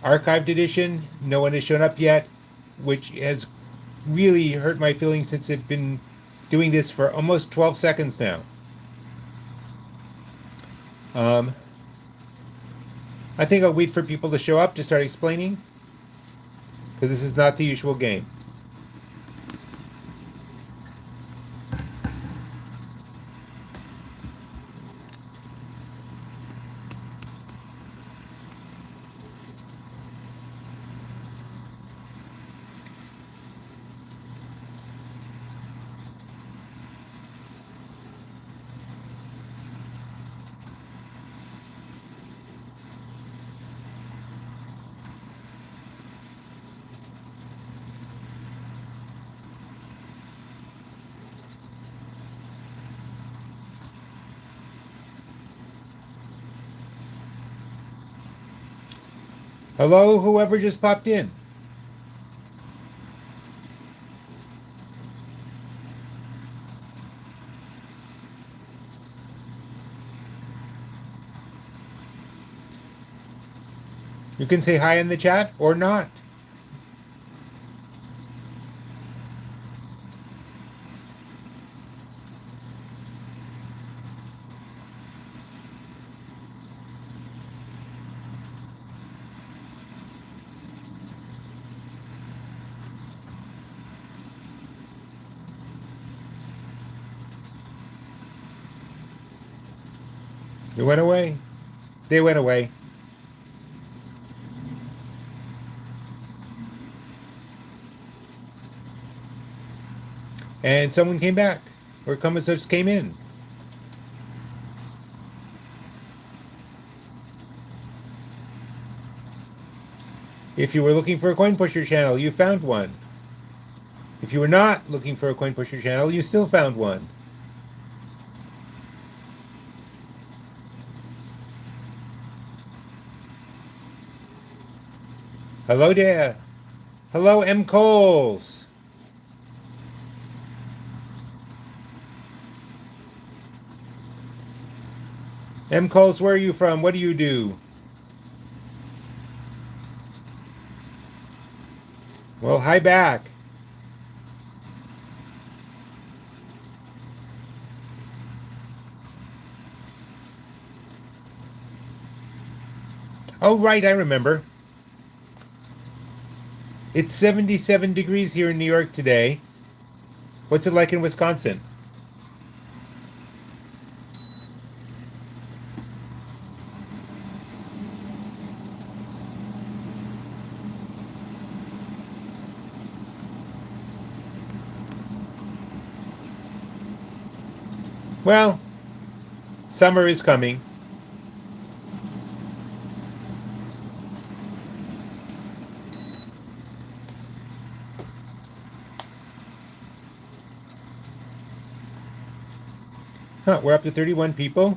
archived edition. No one has shown up yet, which has really hurt my feelings since I've been doing this for almost 12 seconds now. I think I'll wait for people to show up to start explaining, because this is not the usual game. Hello, whoever just popped in. You can say hi in the chat or not. They went away. They went away. And someone came back, or someone just came in. If you were looking for a Coin Pusher channel, you found one. If you were not looking for a Coin Pusher channel, you still found one. Hello there. Hello, M. Coles. M. Coles, where are you from? What do you do? Well, hi back. Oh, right, I remember. It's 77 degrees here in New York today. What's it like in Wisconsin? Well, summer is coming. Huh, we're up to 31 people.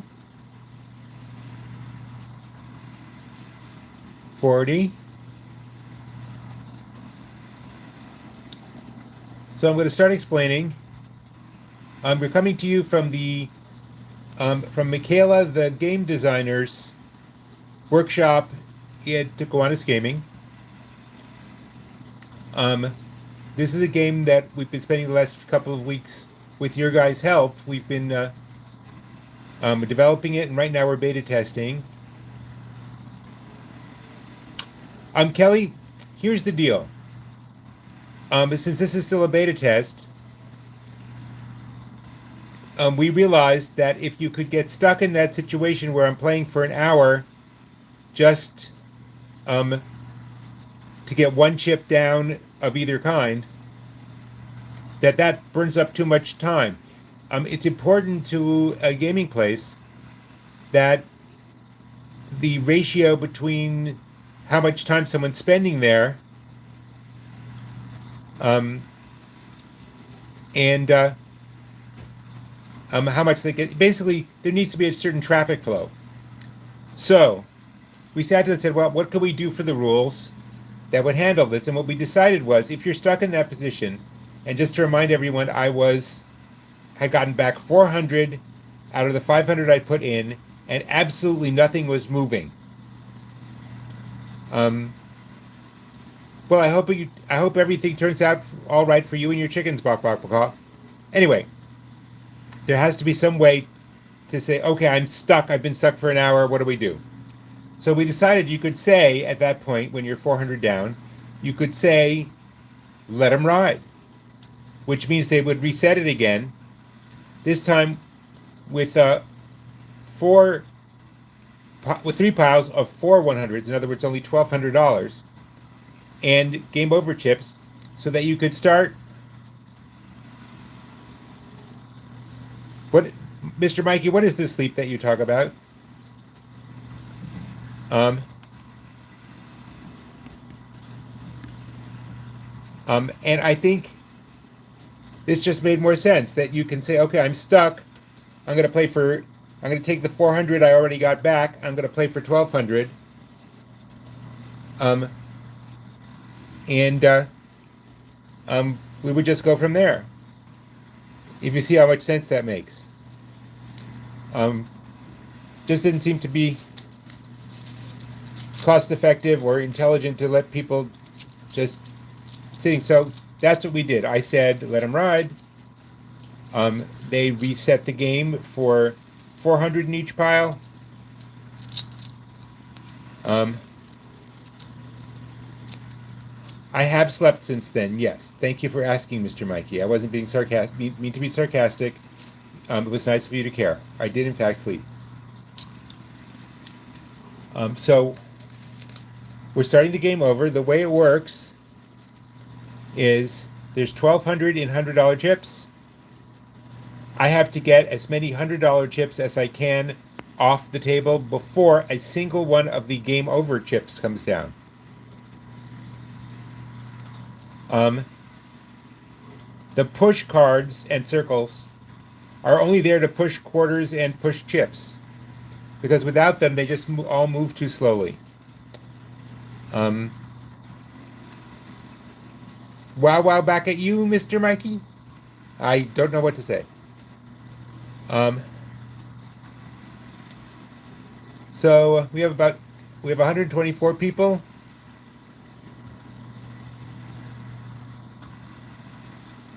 40. So I'm going to start explaining. We're coming to you from the from Michaela, the game designer's workshop at Gowanus Gaming. This is a game that we've been spending the last couple of weeks with your guys' help. We've been developing it, and right now we're beta testing. Kelly, here's the deal. Since this is still a beta test, we realized that if you could get stuck in that situation where I'm playing for an hour just to get one chip down of either kind, that burns up too much time. It's important to a gaming place that the ratio between how much time someone's spending there and how much they get. Basically, there needs to be a certain traffic flow. So we sat down and said, well, what could we do for the rules that would handle this? And what we decided was, if you're stuck in that position, and just to remind everyone, I had gotten back 400 out of the 500 I put in, and absolutely nothing was moving. Well, I hope everything turns out all right for you and your chickens, Bok Bok Bok. Anyway, there has to be some way to say, okay, I'm stuck. I've been stuck for an hour. What do we do? So we decided you could say at that point, when you're 400 down, you could say, let them ride, which means they would reset it again, this time with four with three piles of four 100s, in other words, only $1,200, and game over chips, so that you could start. What, Mr. Mikey? What is this sleep that you talk about? And I think this just made more sense that you can say, okay, I'm stuck. I'm going to play for. I'm going to take the 400 I already got back. I'm going to play for 1,200. And we would just go from there. If you see how much sense that makes. Just didn't seem to be cost effective or intelligent to let people just sitting. So that's what we did. I said, let them ride. They reset the game for 400 in each pile. I have slept since then, yes. Thank you for asking, Mr. Mikey. I wasn't being mean to be sarcastic. It was nice of you to care. I did, in fact, sleep. So we're starting the game over. The way it works is there's 1,200 in $100 chips. I have to get as many $100 chips as I can off the table before a single one of the game over chips comes down. The push cards and circles are only there to push quarters and push chips, because without them they just all move too slowly. Wow, back at you, Mr. Mikey. I don't know what to say. So we have 124 people.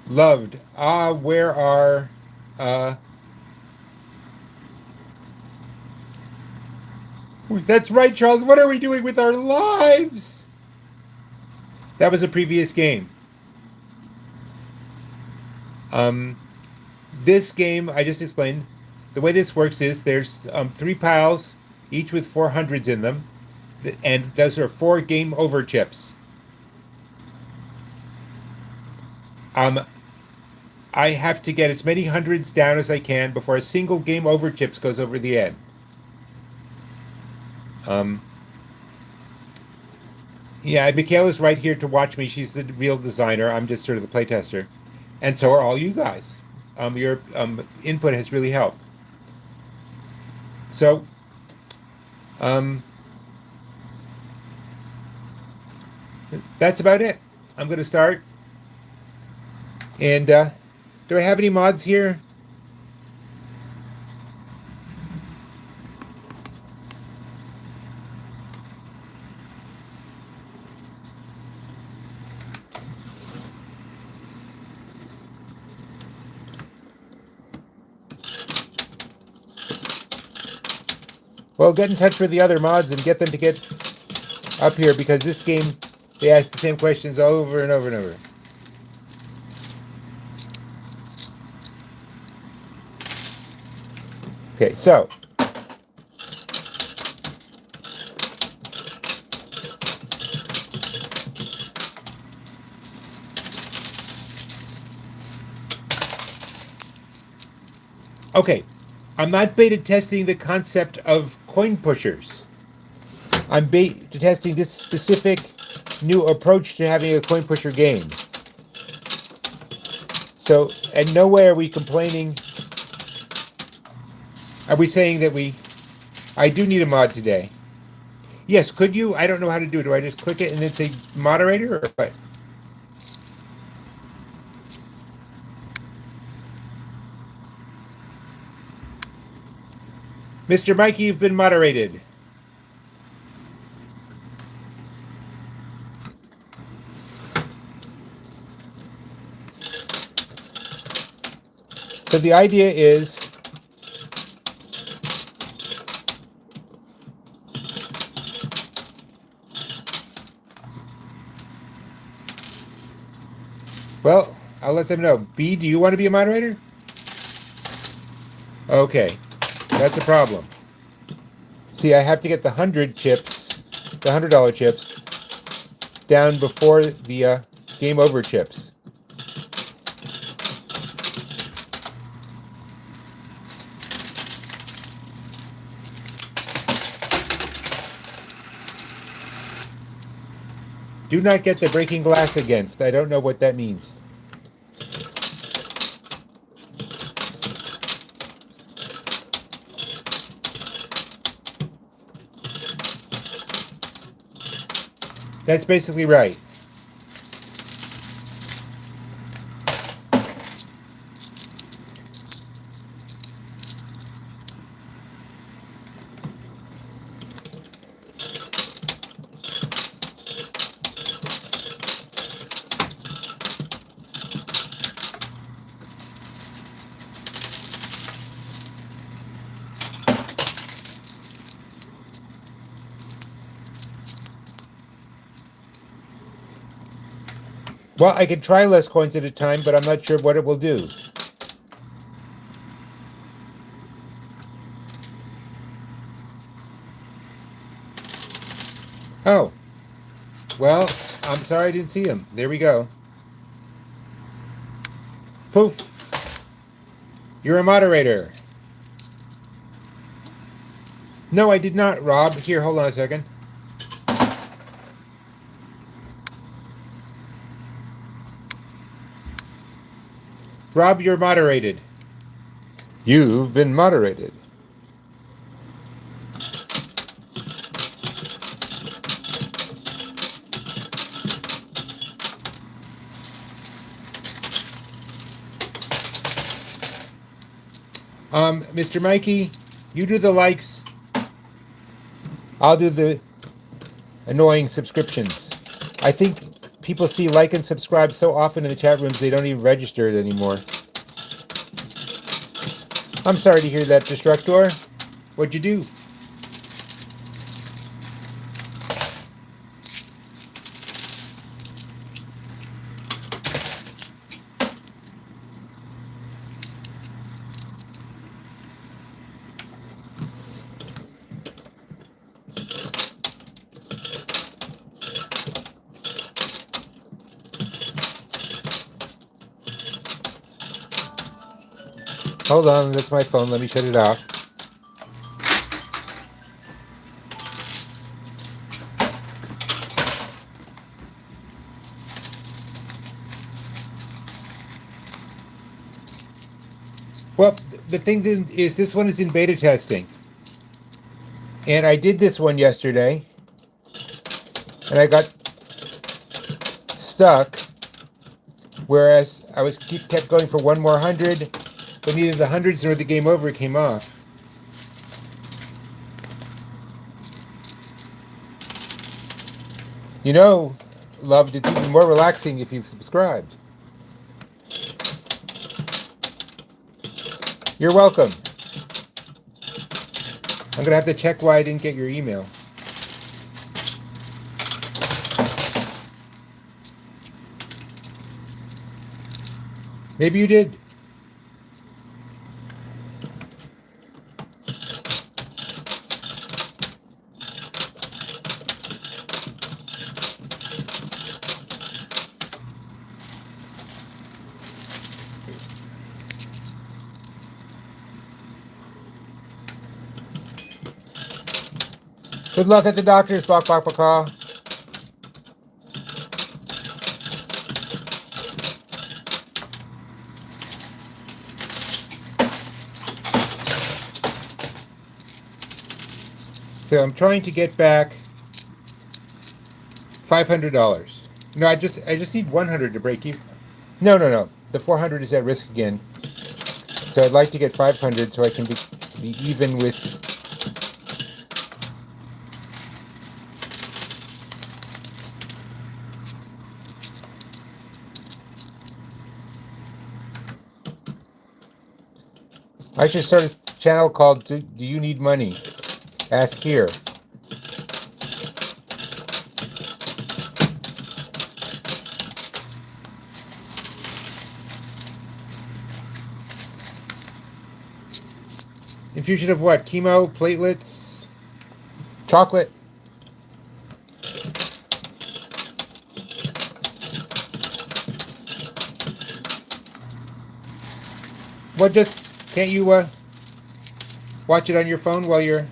Loved. Where are that's right, Charles. What are we doing with our lives? That was a previous game. This game, I just explained. The way this works is there's three piles, each with 400s in them, and those are 4 game over chips. I have to get as many hundreds down as I can before a single game over chips goes over the end. Yeah, Michaela's right here to watch me. She's the real designer. I'm just sort of the playtester. And so are all you guys. Your input has really helped. So, that's about it. I'm going to start. And do I have any mods here? Well, get in touch with the other mods and get them to get up here, because this game, they ask the same questions over and over and over. Okay, so okay, I'm not beta testing the concept of coin pushers. I'm beta testing this specific new approach to having a coin pusher game. So, and nowhere are we complaining. Are we saying that I do need a mod today? Yes, could you? I don't know how to do it. Do I just click it and then say moderator, or what? Mr. Mikey, you've been moderated. So the idea is well, I'll let them know. B, do you want to be a moderator? Okay, that's a problem. See, I have to get the $100 chips, down before the game over chips. Do not get the breaking glass against. I don't know what that means. That's basically right. Well, I could try less coins at a time, but I'm not sure what it will do. Oh. Well, I'm sorry I didn't see him. There we go. Poof. You're a moderator. No, I did not, Rob. Here, hold on a second. Rob, you're moderated. You've been moderated. Mr. Mikey, you do the likes. I'll do the annoying subscriptions. I think people see like and subscribe so often in the chat rooms they don't even register it anymore. I'm sorry to hear that, Destructor. What'd you do? Hold on, that's my phone. Let me shut it off. Well, the thing is this one is in beta testing. And I did this one yesterday. And I got stuck. Whereas I kept going for one more 100, but neither the hundreds nor the game over came off. You know, loved, it's even more relaxing if you've subscribed. You're welcome. I'm going to have to check why I didn't get your email. Maybe you did. Good luck at the doctor's, Bok Bok Baka. So I'm trying to get back $500. No, I just need 100 to break even. No. The 400 is at risk again. So I'd like to get 500 so I can be even with. I should start a channel called Do You Need Money? Ask here. Infusion of what? Chemo, platelets, chocolate. What, just can't you watch it on your phone while you're...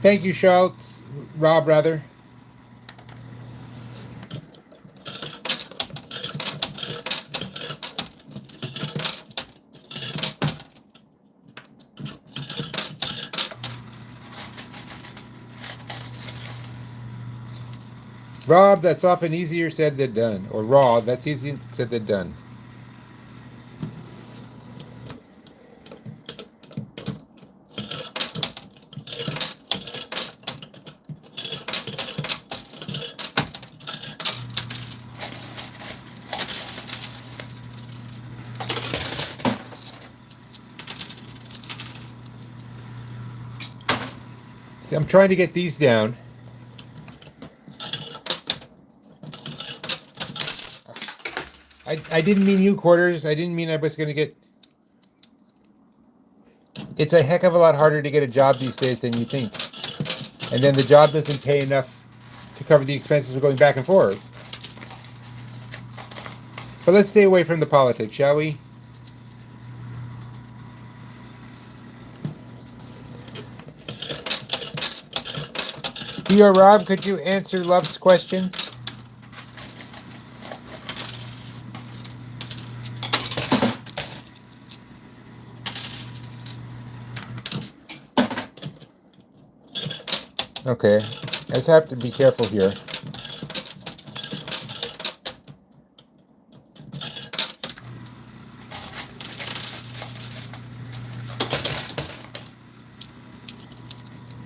Thank you, Schultz. Rob, rather. Rob, that's often easier said than done. Or Raw, that's easier said than done. See, I'm trying to get these down. I didn't mean U-quarters. I didn't mean I was going to get... It's a heck of a lot harder to get a job these days than you think. And then the job doesn't pay enough to cover the expenses of going back and forth. But let's stay away from the politics, shall we? Dear Rob, could you answer Love's question? Okay, I just have to be careful here.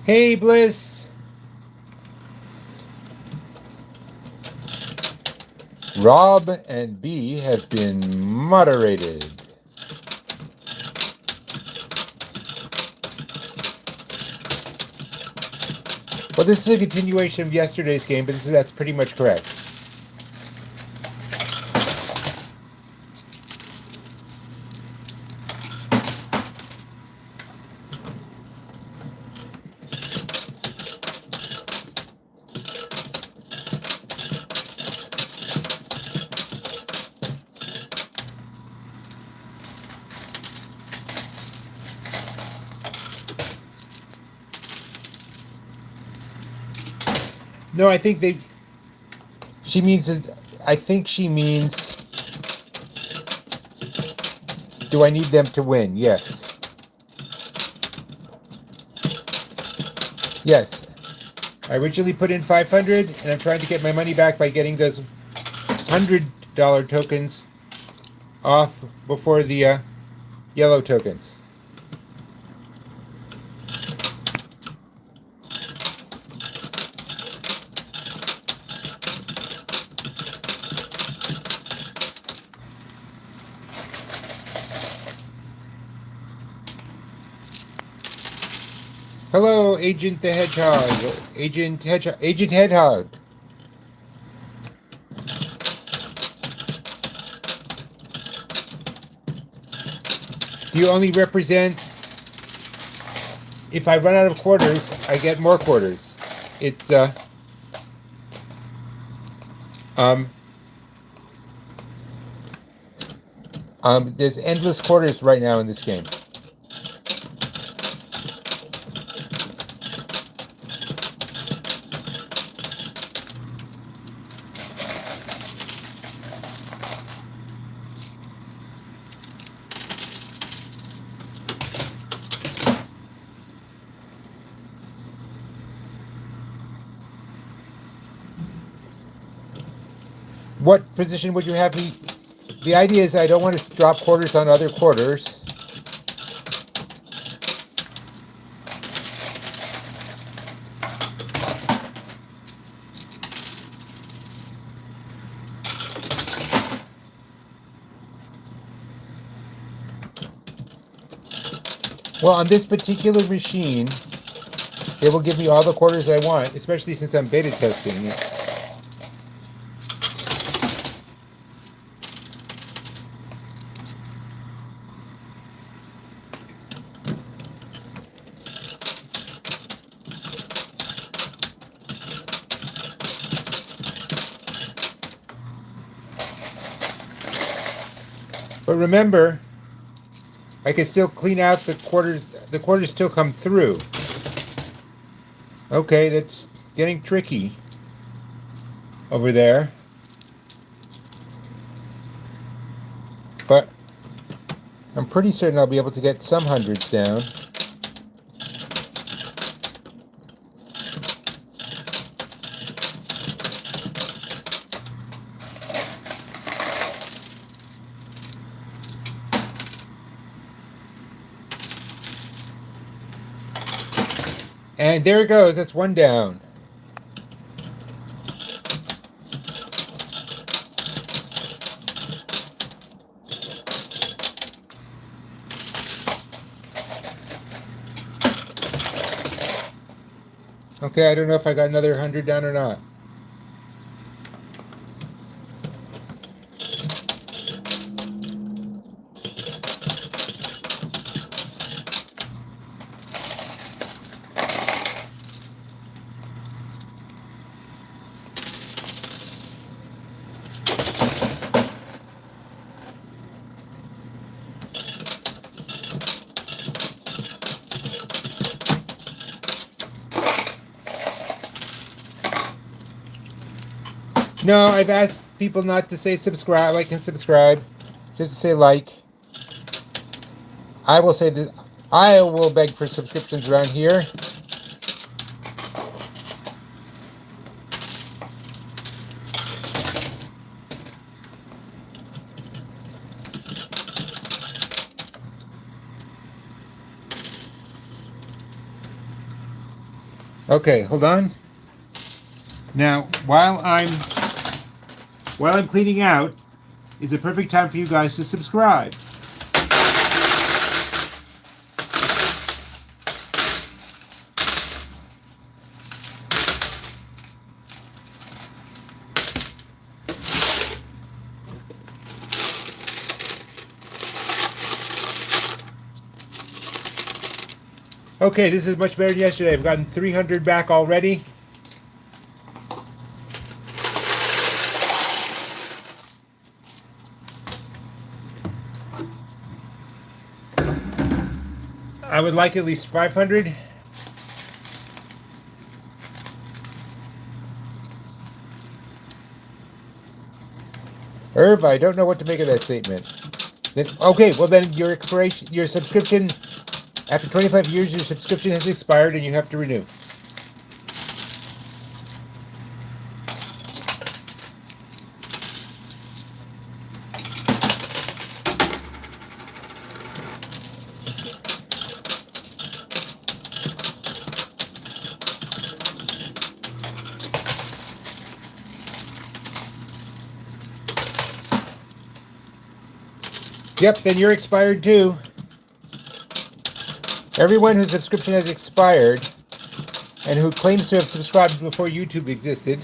Hey, Bliss. Rob and B have been moderated. Well, this is a continuation of yesterday's game, but that's pretty much correct. No, I think she means, I think she means, do I need them to win? Yes. Yes. I originally put in 500, and I'm trying to get my money back by getting those $100 tokens off before the yellow tokens. Hello, Agent the Hedgehog. Agent Hedgehog. Do you only represent... If I run out of quarters, I get more quarters. It's, there's endless quarters right now in this game. what position would you have me? The idea is I don't want to drop quarters on other quarters. Well, on this particular machine, it will give me all the quarters I want, especially since I'm beta testing it. But remember, I can still clean out the quarters. The quarters still come through. Okay, that's getting tricky over there. But I'm pretty certain I'll be able to get some hundreds down. And there it goes. That's one down. Okay, I don't know if I got another 100 down or not. No, I've asked people not to say subscribe, like and subscribe, just to say like. I will say that I will beg for subscriptions around here. Okay, hold on. Now, while I'm cleaning out, is a perfect time for you guys to subscribe. Okay, this is much better than yesterday. I've gotten 300 back already. I would like at least 500. Irv, I don't know what to make of that statement. Then, okay, well then your subscription, after 25 years, your subscription has expired and you have to renew. Yep, then you're expired too. Everyone whose subscription has expired and who claims to have subscribed before YouTube existed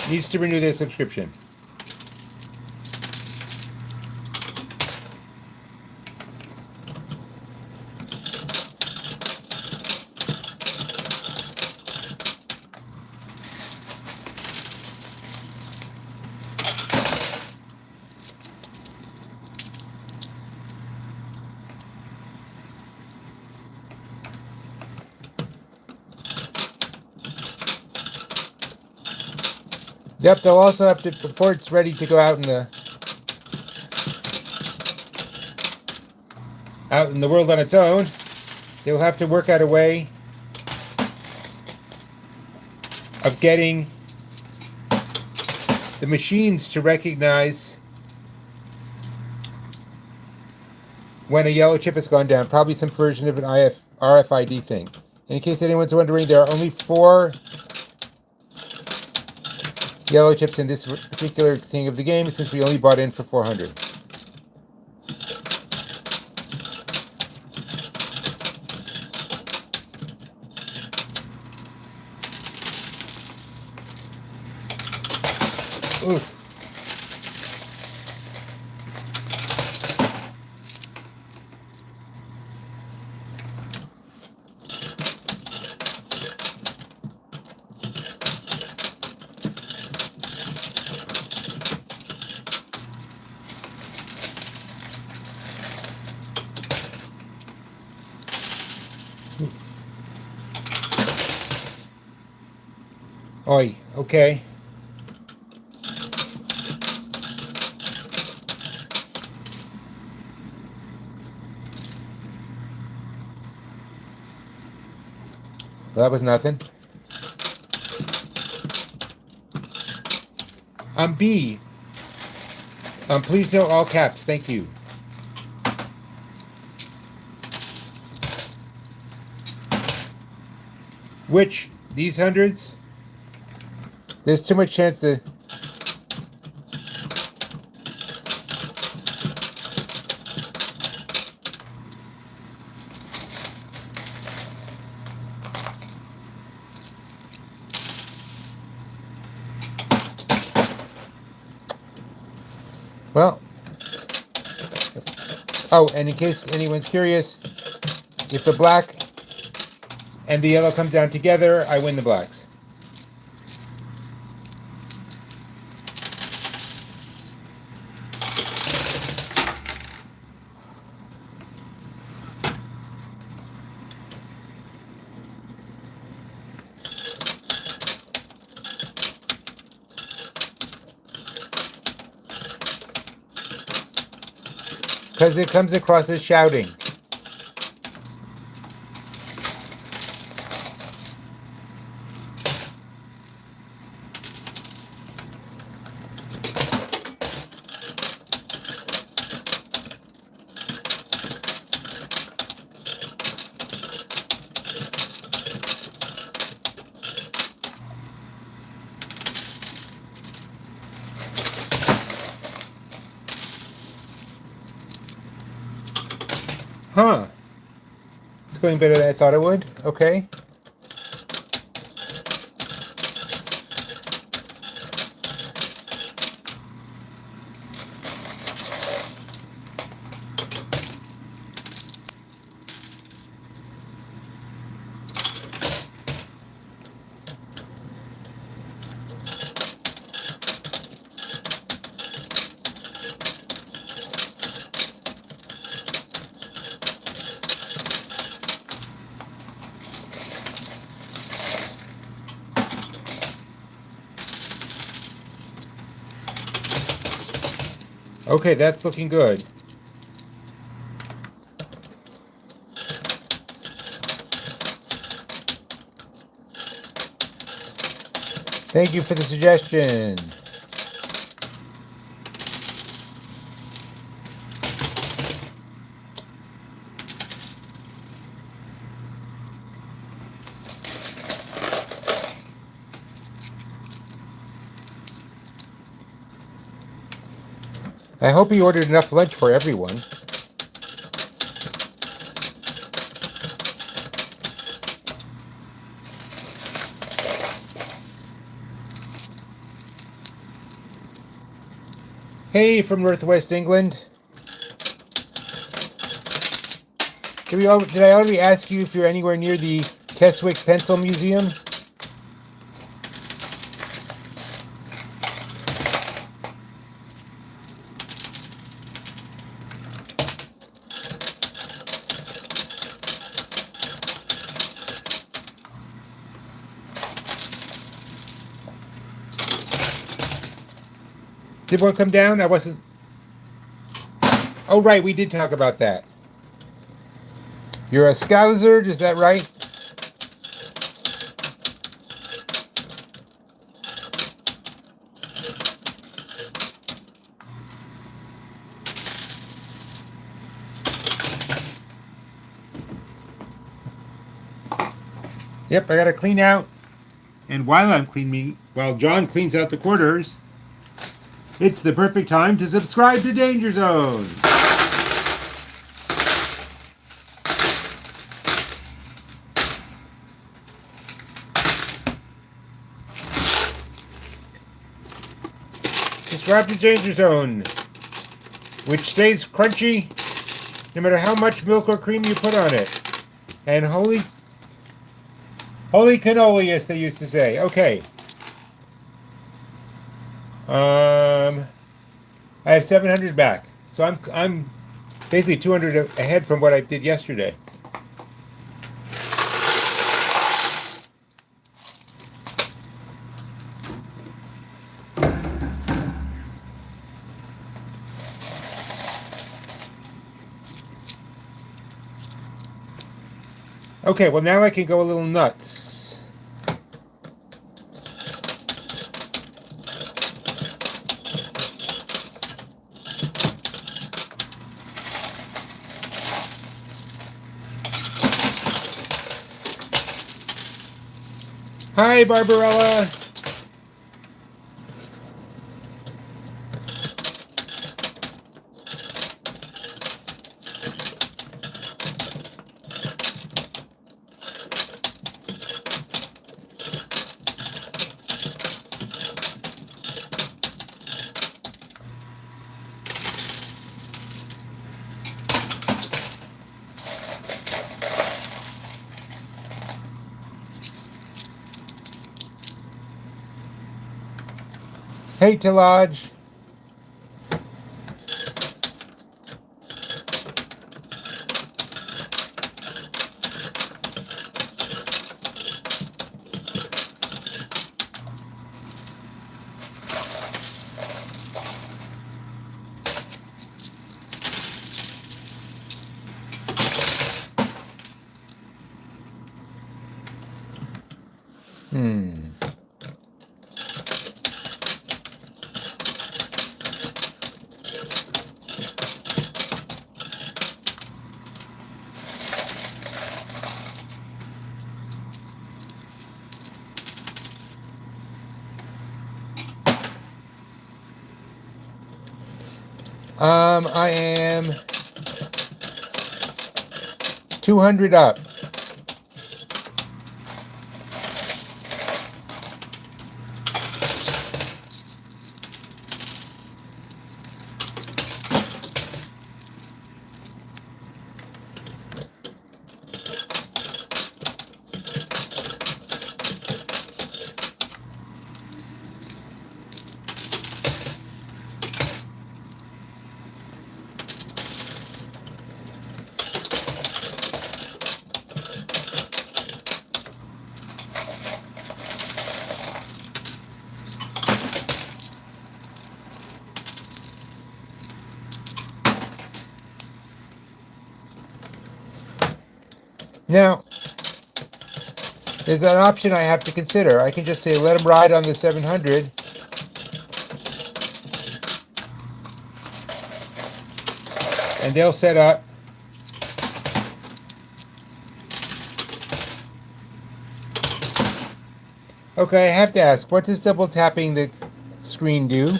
needs to renew their subscription. Yep, they'll also have to, before it's ready to go out in the world on its own, they'll have to work out a way of getting the machines to recognize when a yellow chip has gone down. Probably some version of an RFID thing. In case anyone's wondering, there are only 4 yellow chips in this particular thing of the game, since we only bought in for 400. Oof. Oi, okay. Well, that was nothing. B. Please note all caps. Thank you. Which, these hundreds, there's too much chance to... Well, oh, and in case anyone's curious, if the black and the yellow come down together, I win the blacks. Because it comes across as shouting. Huh. It's going better than I thought it would. Okay. Okay, that's looking good. Thank you for the suggestion. I hope he ordered enough lunch for everyone. Hey, from Northwest England. Did I already ask you if you're anywhere near the Keswick Pencil Museum? Did one come down? I wasn't... Oh, right, we did talk about that. You're a Scouser, is that right? Yep, I gotta clean out. And while John cleans out the quarters, it's the perfect time to subscribe to Danger Zone. Subscribe to Danger Zone, which stays crunchy no matter how much milk or cream you put on it. And holy cannoli, as they used to say. Okay. I have 700 back, so I'm basically 200 ahead from what I did yesterday. Okay, well now I can go a little nuts. Hi, Barbarella. Hey, Talaj. I am 200 up. Now, there's an option I have to consider. I can just say, let them ride on the 700. And they'll set up. Okay, I have to ask, what does double tapping the screen do?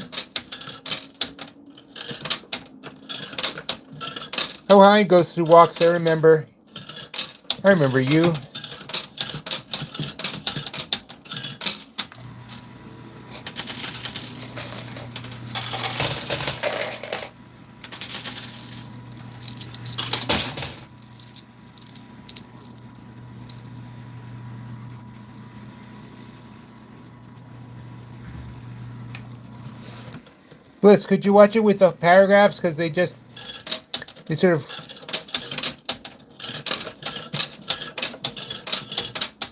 Oh, hi, goes through walks, I remember you. Bliss, could you watch it with the paragraphs? Because they sort of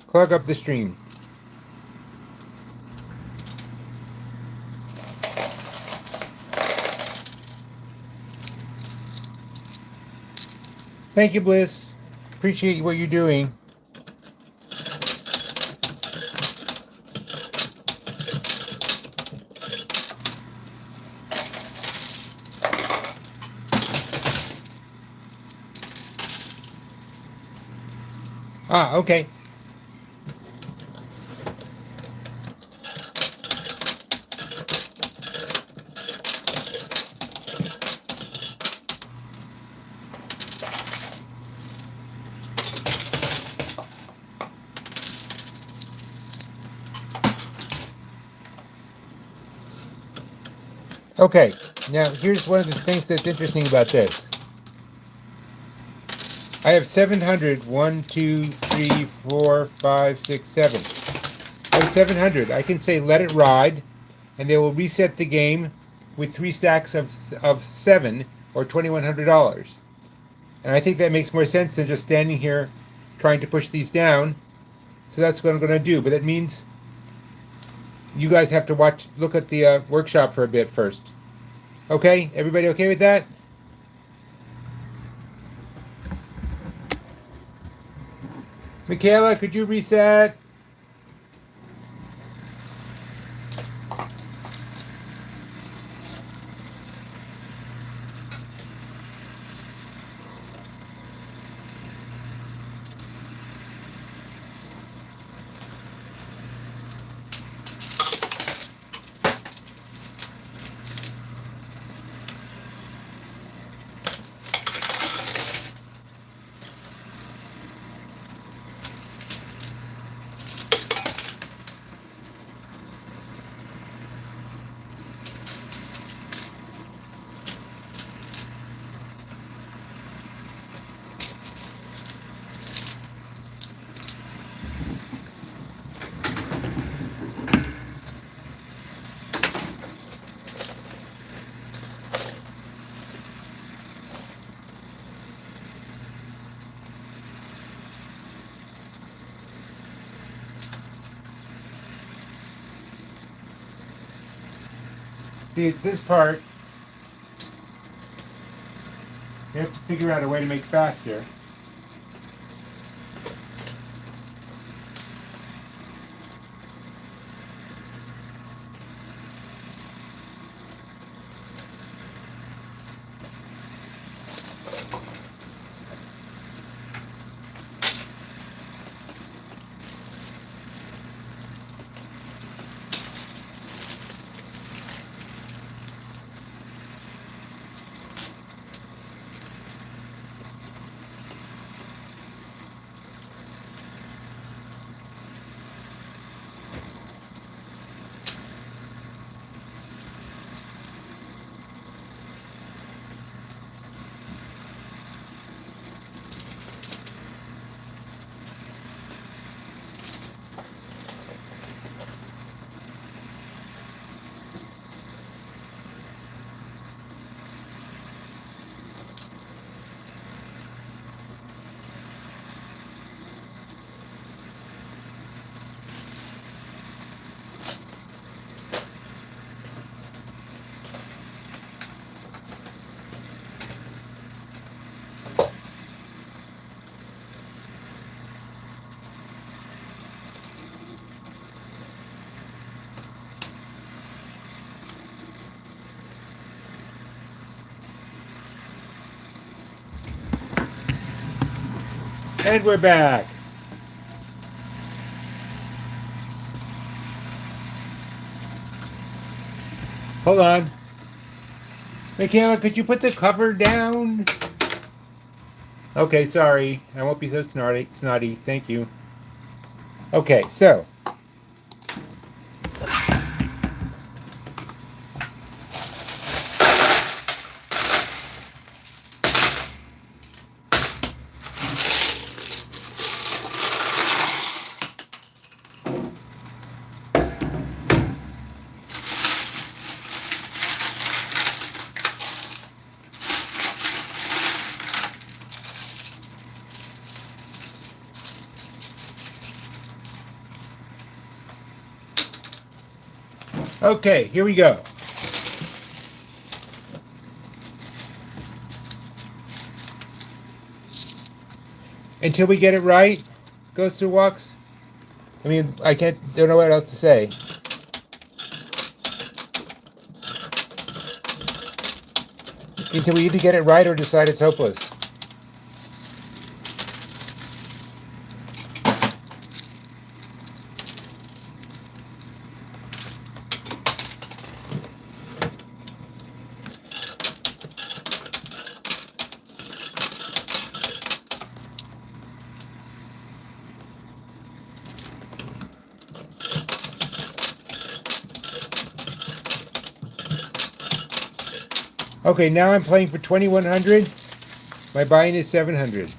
clog up the stream. Thank you, Bliss. Appreciate what you're doing. Ah, okay. Okay, now here's one of the things that's interesting about this. I have 700. 1, 2, 3, 4, 5, 6, 7. I have 700. I can say let it ride, and they will reset the game with 3 stacks of 7 or $2,100. And I think that makes more sense than just standing here trying to push these down. So that's what I'm going to do. But that means you guys have to look at the workshop for a bit first. Okay? Everybody okay with that? Michaela, could you reset? See, it's this part. You have to figure out a way to make faster. And we're back. Hold on. Michaela, could you put the cover down? Okay, sorry. I won't be so snotty. Thank you. Okay, so. Okay, here we go. Until we get it right, goes through walks. I mean, don't know what else to say. Until we either get it right or decide it's hopeless. Okay, now I'm playing for 2,100. My buy-in is 700.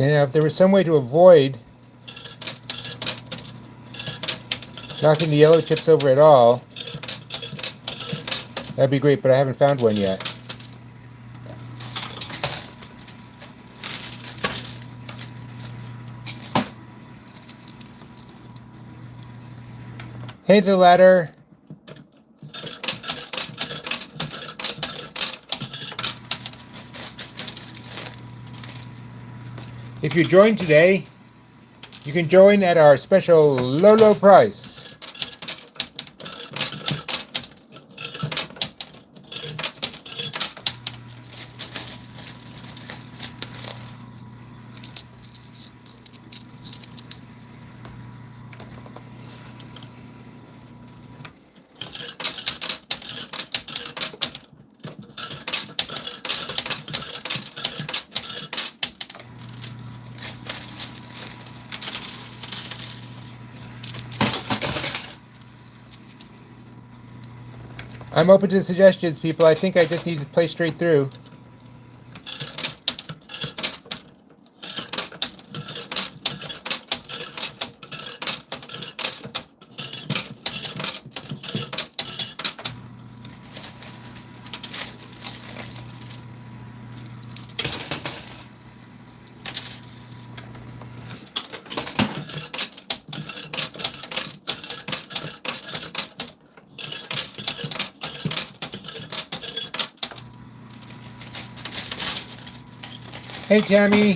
Okay, now if there was some way to avoid knocking the yellow chips over at all, that'd be great, but I haven't found one yet. Hey, the ladder. If you join today, you can join at our special low price. I'm open to suggestions, people. I think I just need to play straight through. Hey, Tammy.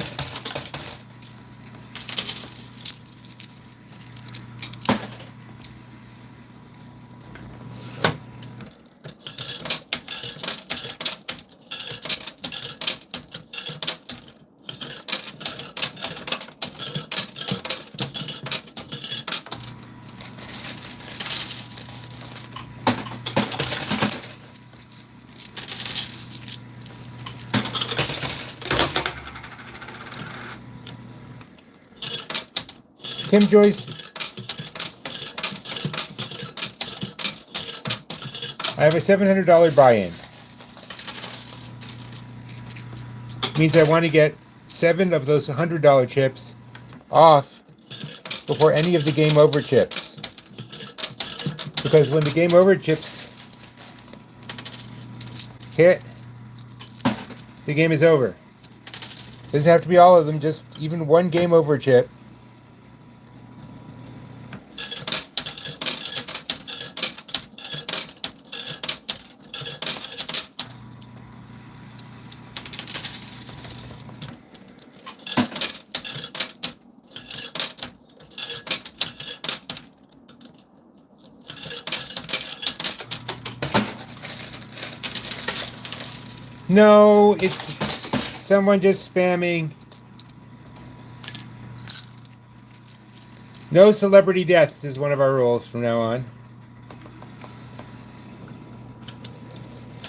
Kim Joyce. I have a $700 buy-in. Means I want to get 7 of those $100 chips off before any of the game over chips. Because when the game over chips hit, the game is over. Doesn't have to be all of them, just even one game over chip. No, it's someone just spamming. No celebrity deaths is one of our rules from now on.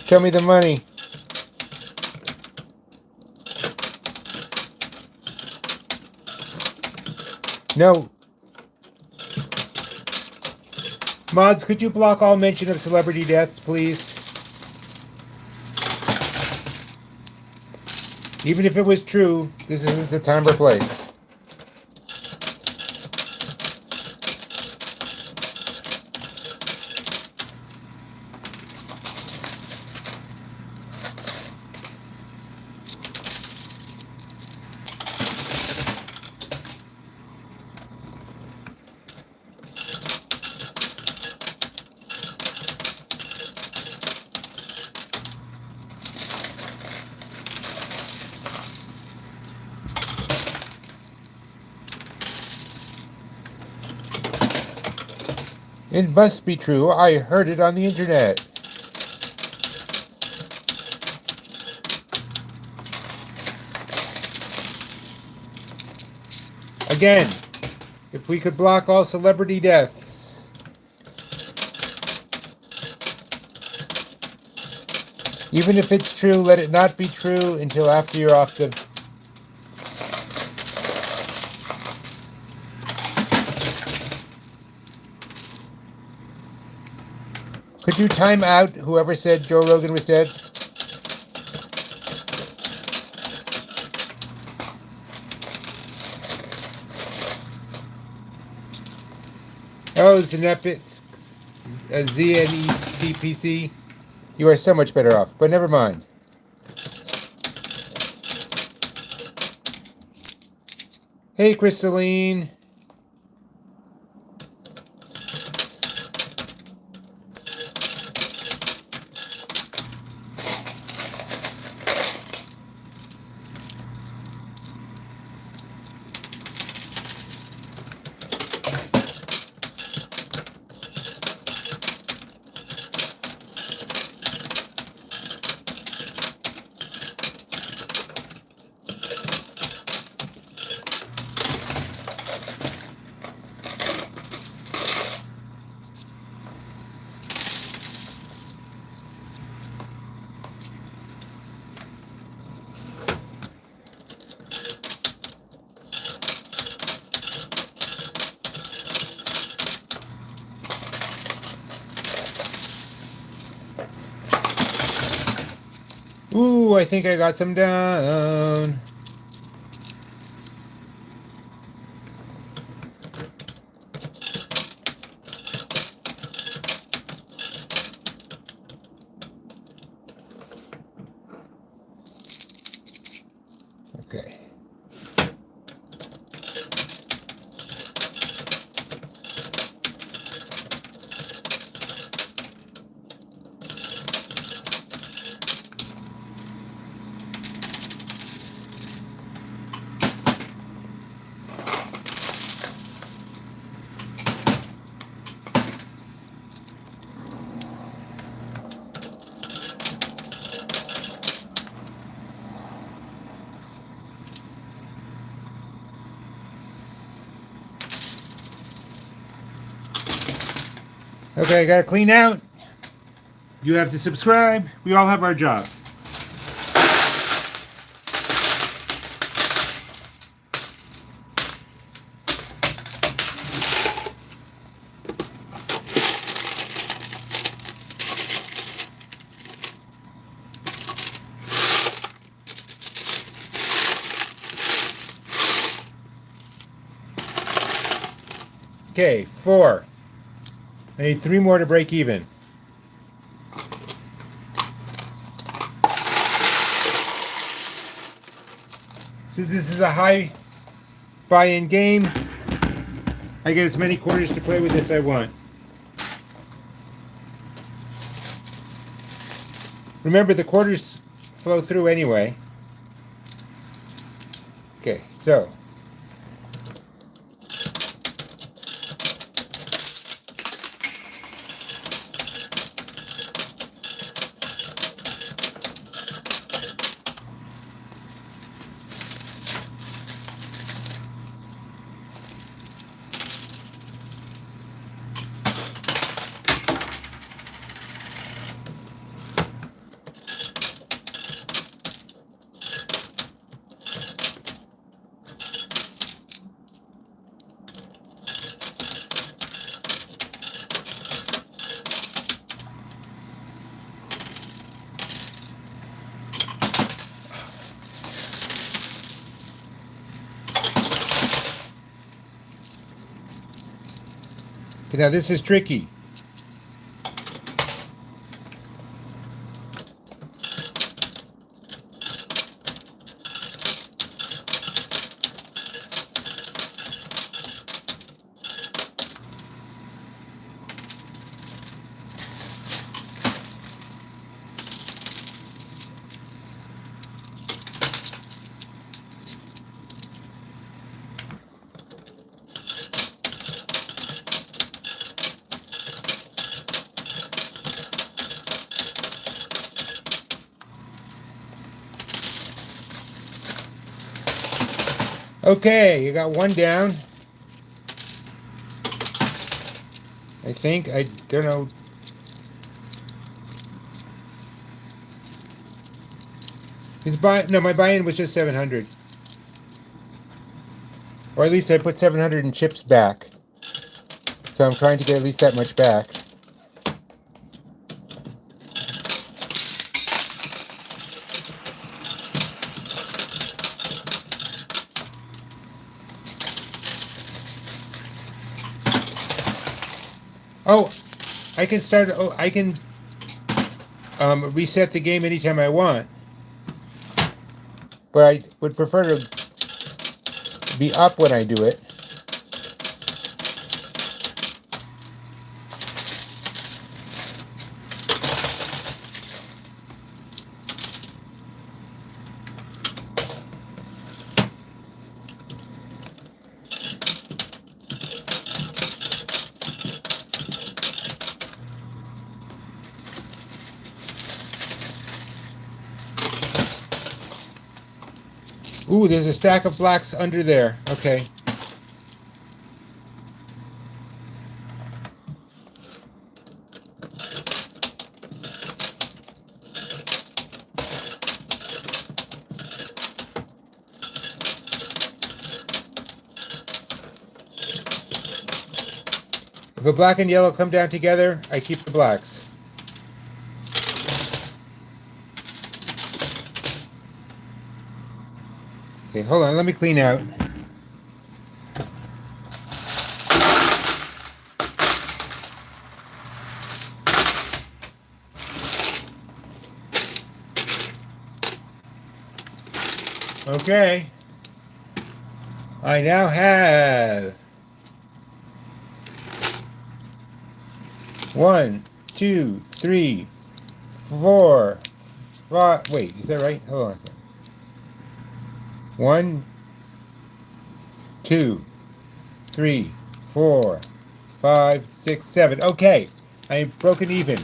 Show me the money. No. Mods, could you block all mention of celebrity deaths, please? Even if it was true, this isn't the time or place. It must be true. I heard it on the internet. Again, if we could block all celebrity deaths. Even if it's true, let it not be true until after you're off the... Could you time out whoever said Joe Rogan was dead? Oh, Zenepix, ZNETPC. You are so much better off, but never mind. Hey, Crystalline. Ooh, I think I got some down. Okay. Okay, I gotta clean out. You have to subscribe. We all have our jobs. Okay, 4. I need 3 more to break even. So this is a high buy-in game. I get as many quarters to play with as I want. Remember, the quarters flow through anyway. Okay, so now this is tricky. Okay, you got one down. I think. I don't know. No, my buy-in was just 700. Or at least I put 700 in chips back. So I'm trying to get at least that much back. Oh, I can start. Oh, I can reset the game anytime I want. But I would prefer to be up when I do it. Ooh, there's a stack of blacks under there. Okay. If a black and yellow come down together, I keep the blacks. Okay, hold on. Let me clean out. Okay. I now have 1, 2, 3, 4, 5. Wait, is that right? Hold on. 1, 2, 3, 4, 5, 6, 7. Okay, I've broken even.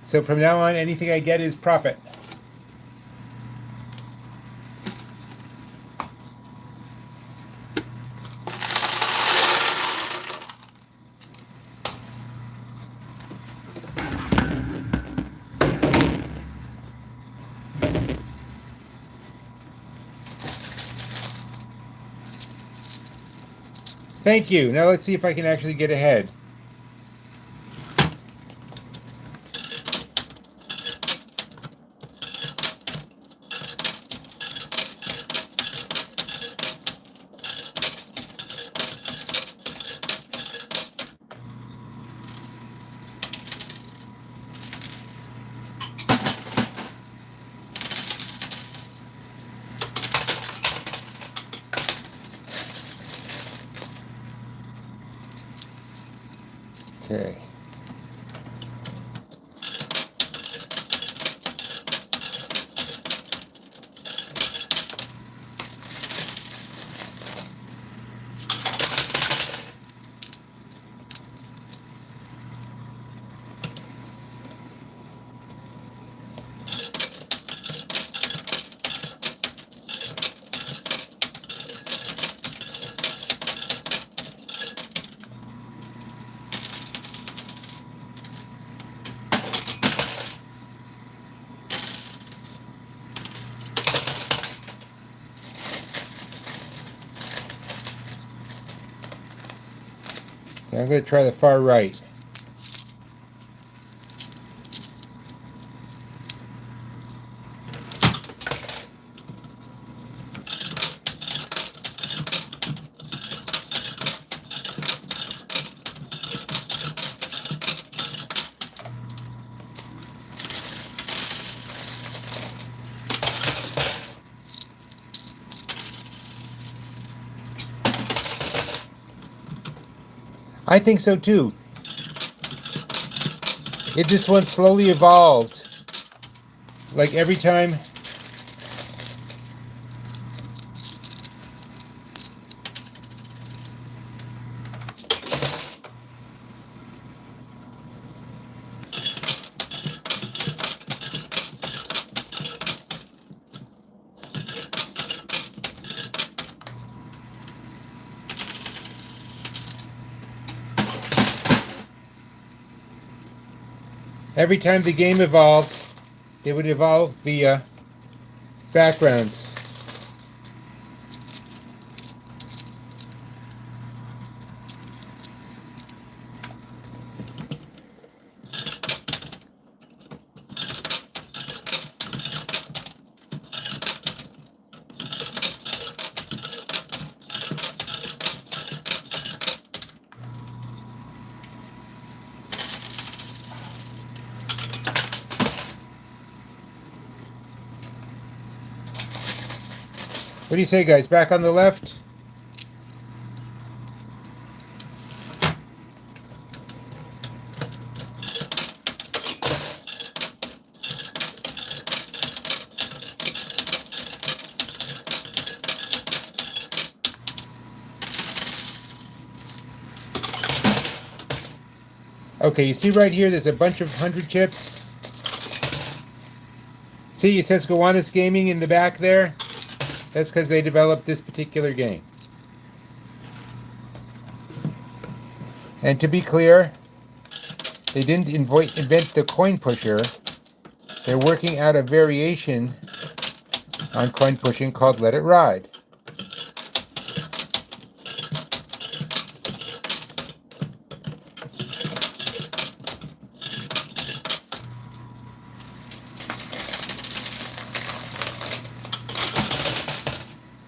So from now on, anything I get is profit. Thank you. Now let's see if I can actually get ahead. Okay. I'm going to try the far right. I think so too. This one slowly evolved. Like every time. Every time the game evolved, it would evolve the backgrounds. What do you say, guys? Back on the left? Okay, you see right here, there's a bunch of 100 chips. See, it says Gowanus Gaming in the back there. That's because they developed this particular game. And to be clear, they didn't invent the coin pusher. They're working out a variation on coin pushing called Let It Ride.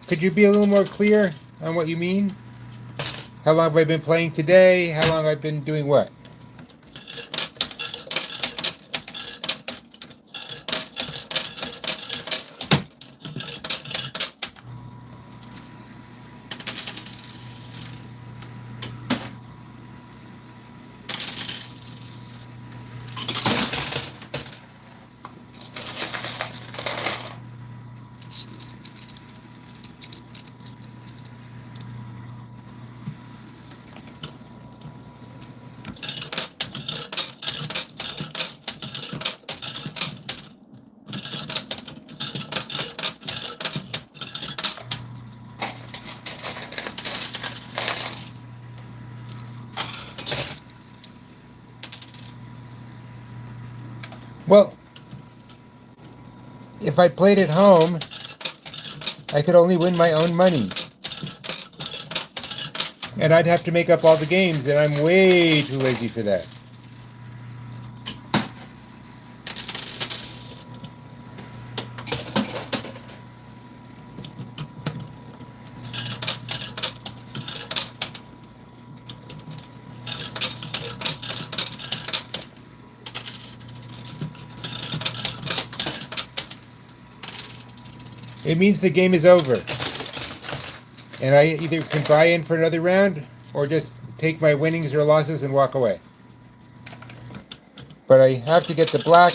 Could you be a little more clear on what you mean? How long have I been playing today? How long I've been doing what? Well, if I played at home, I could only win my own money. And I'd have to make up all the games, and I'm way too lazy for that. It means the game is over. And I either can buy in for another round or just take my winnings or losses and walk away. But I have to get the black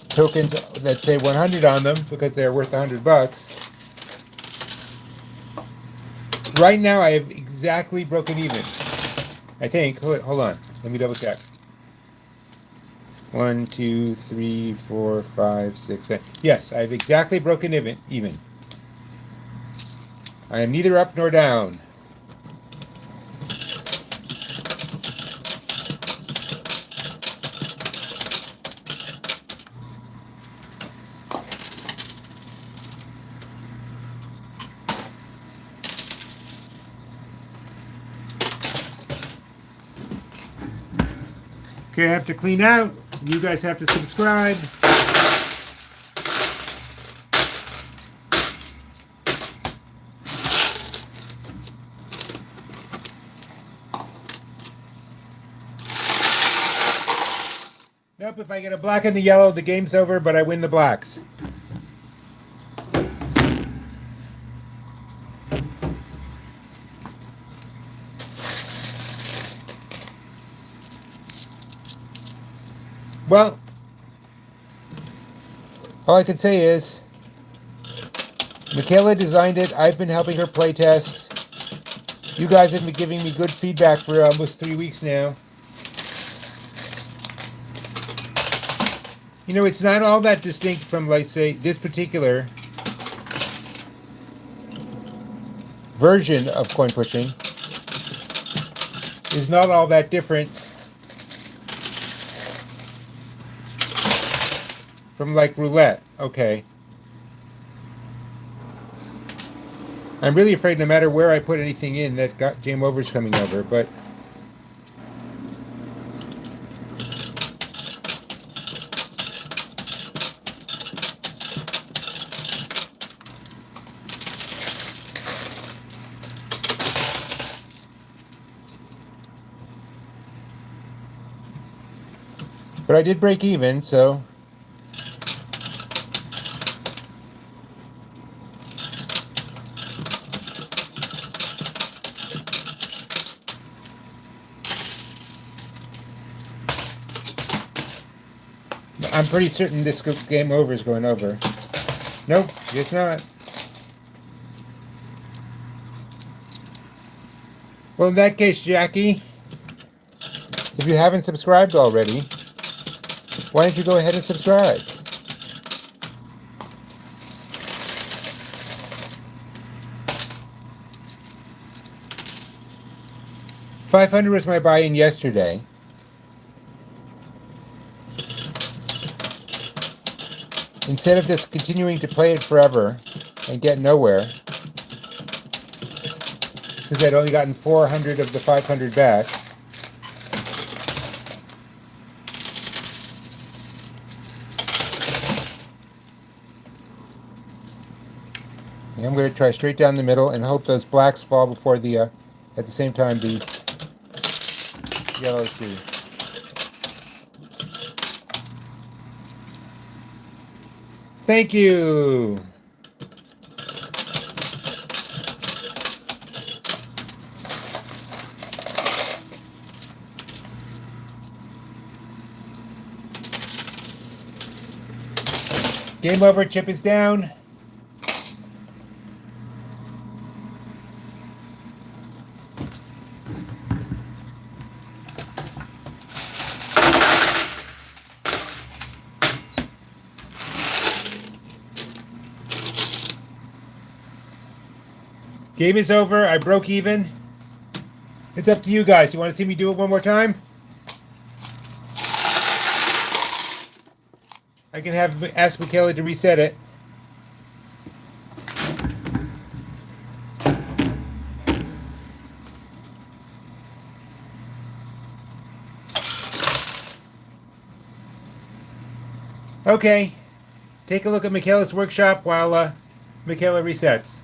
tokens that say 100 on them because they're worth $100. Right now I have exactly broken even. I think. Hold on. Let me double check. 1, 2, 3, 4, 5, 6, 7. Yes, I've exactly broken even. I am neither up nor down. Okay, I have to clean out. You guys have to subscribe. Nope, if I get a black and the yellow, the game's over, but I win the blacks. Well, all I can say is, Michaela designed it. I've been helping her play test. You guys have been giving me good feedback for almost 3 weeks now. You know, it's not all that distinct from, like, say, this particular version of coin pushing is not all that different From like roulette. Okay. I'm really afraid no matter where I put anything in that game over's coming over, but I did break even, so I'm pretty certain this game over is going over. Nope, it's not. Well, in that case, Jackie, if you haven't subscribed already, why don't you go ahead and subscribe? $500 was my buy-in yesterday. Instead of just continuing to play it forever and get nowhere, since I'd only gotten 400 of the 500 back, I'm going to try straight down the middle and hope those blacks fall before the, at the same time, the yellows do. Thank you. Game over, chip is down. Game is over. I broke even. It's up to you guys. You want to see me do it one more time? I can ask Michaela to reset it. Okay. Take a look at Michaela's workshop while Michaela resets.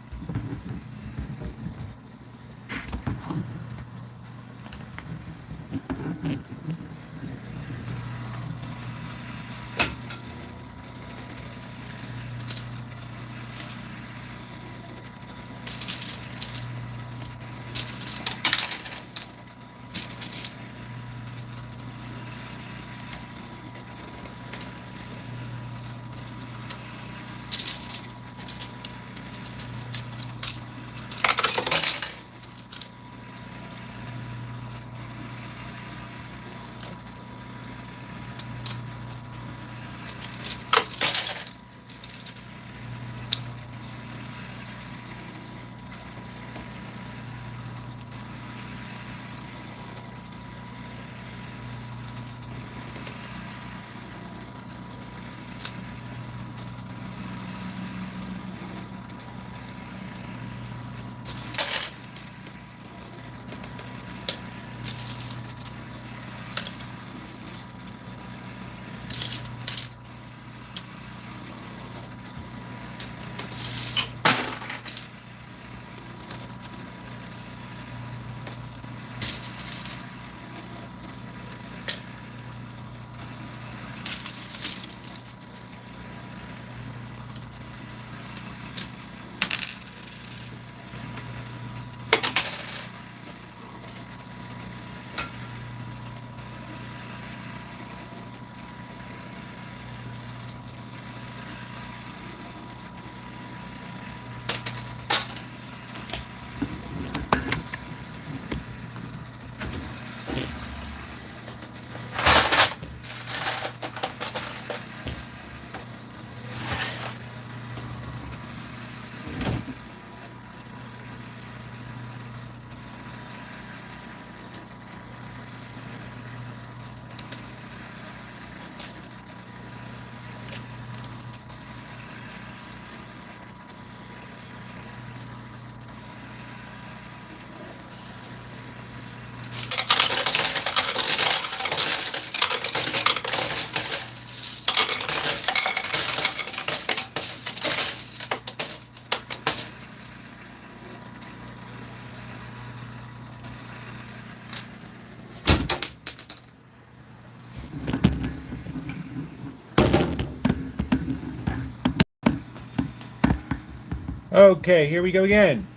Okay, here we go again.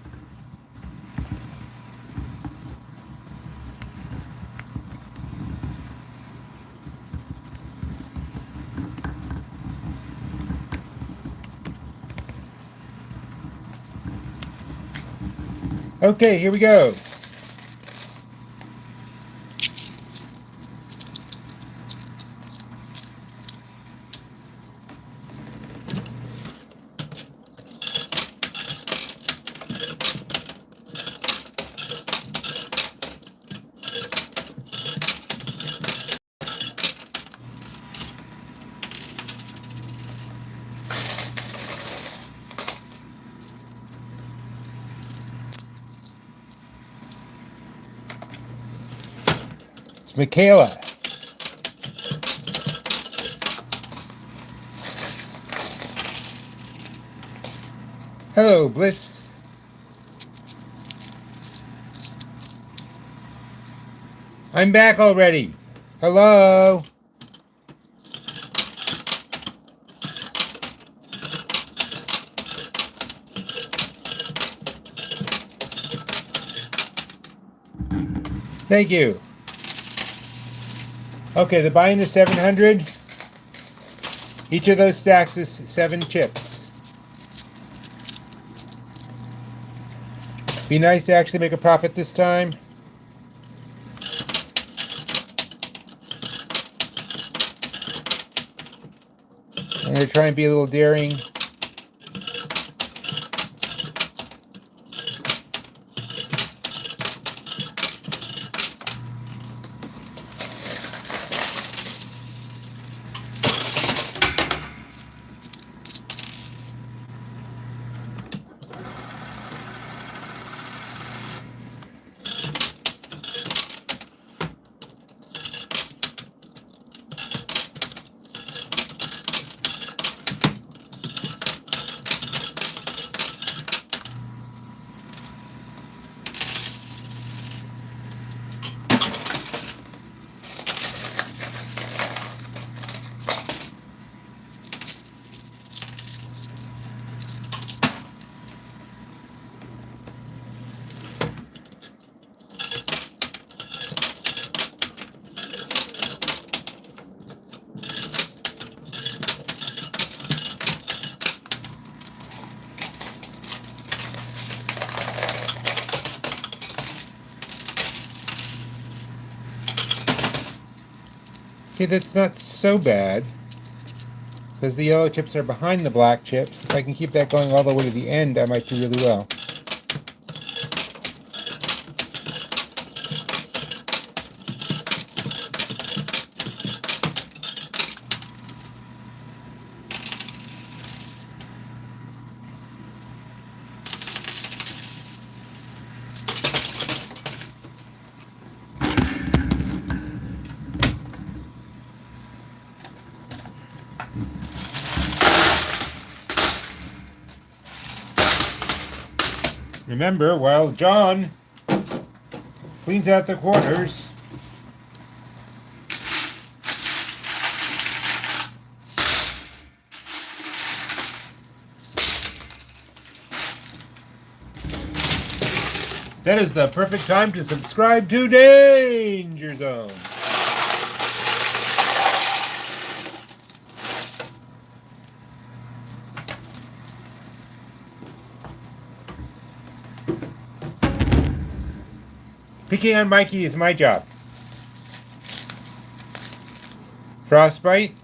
Okay, here we go. It's Michaela. Hello, Bliss. I'm back already. Hello. Thank you. Okay, the buy-in is 700. Each of those stacks is 7 chips. Be nice to actually make a profit this time. I'm going to try and be a little daring. Okay, that's not so bad, because the yellow chips are behind the black chips. If I can keep that going all the way to the end, I might do really well. Remember, while John cleans out the quarters, that is the perfect time to subscribe to Danger Zone. Picking on Mikey is my job. Frostbite.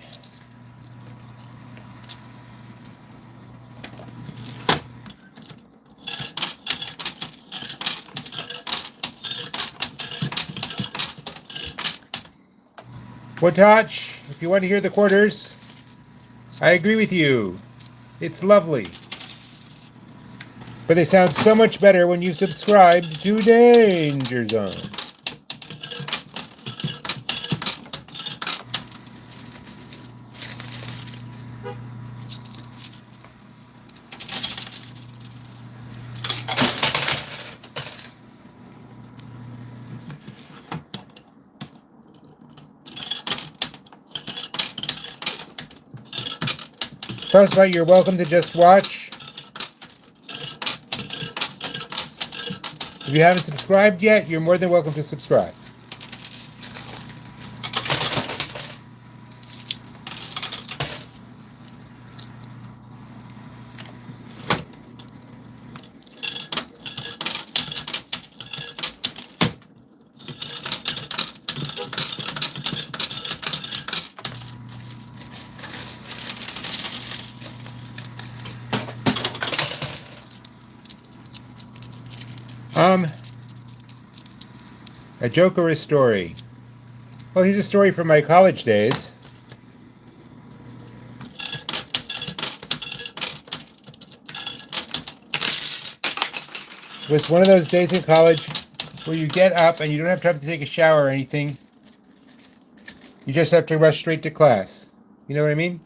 Watach, if you want to hear the quarters, I agree with you. It's lovely. But they sound so much better when you subscribe to Danger Zone. Frostbite, you're welcome to just watch. If you haven't subscribed yet, you're more than welcome to subscribe. A joke or a story? Well, here's a story from my college days. It was one of those days in college where you get up and you don't have time to take a shower or anything. You just have to rush straight to class. You know what I mean?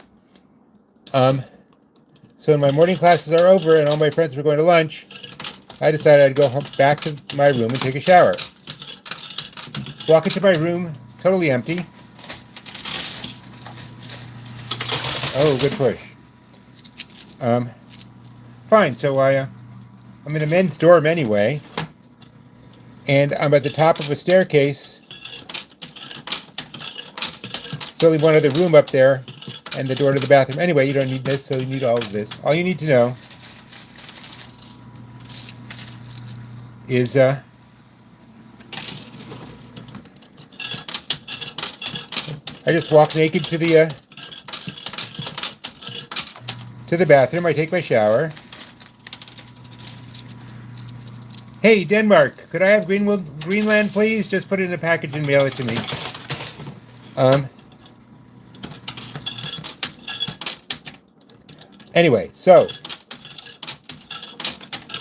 So when my morning classes are over and all my friends were going to lunch, I decided I'd go home, back to my room and take a shower. Walk into my room, totally empty. Oh, good push. Fine, so I'm in a men's dorm anyway, and I'm at the top of a staircase. There's only one other room up there, and the door to the bathroom. Anyway, you don't need this, so you need all of this. All you need to know is I just walk naked to the bathroom. I take my shower. Hey, Denmark, could I have Greenland, please? Just put it in a package and mail it to me. Anyway, so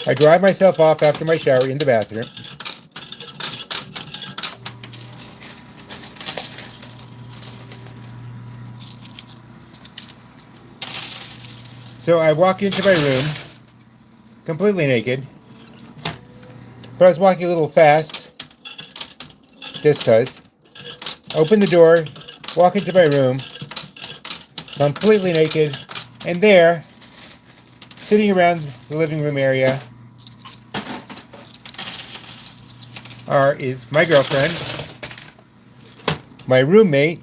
I dry myself off after my shower in the bathroom. So I walk into my room, completely naked, but I was walking a little fast, just cause. Open the door, walk into my room, completely naked, and there, sitting around the living room area, is my girlfriend, my roommate,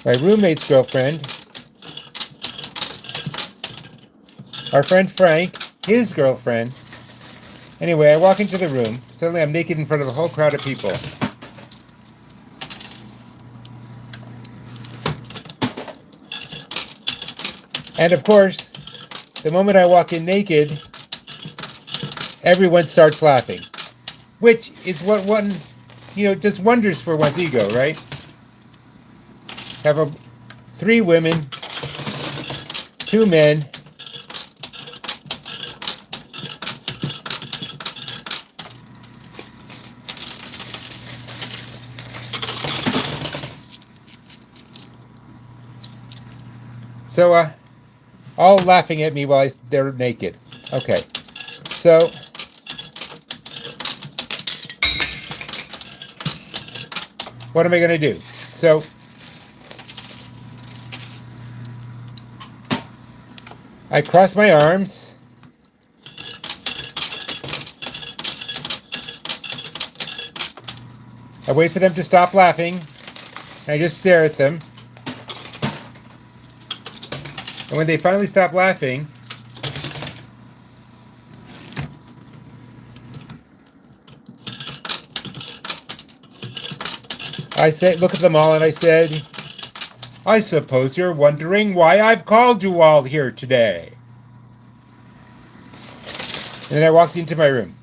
my roommate's girlfriend, our friend Frank, his girlfriend. Anyway, I walk into the room. Suddenly I'm naked in front of a whole crowd of people. And of course, the moment I walk in naked, everyone starts laughing. Which is what one, does wonders for one's ego, right? Have 3 women, 2 men, so, all laughing at me while they're naked. Okay, so what am I going to do? So I cross my arms. I wait for them to stop laughing. And I just stare at them. And when they finally stop laughing, look at them all, and I said, I suppose you're wondering why I've called you all here today. And then I walked into my room.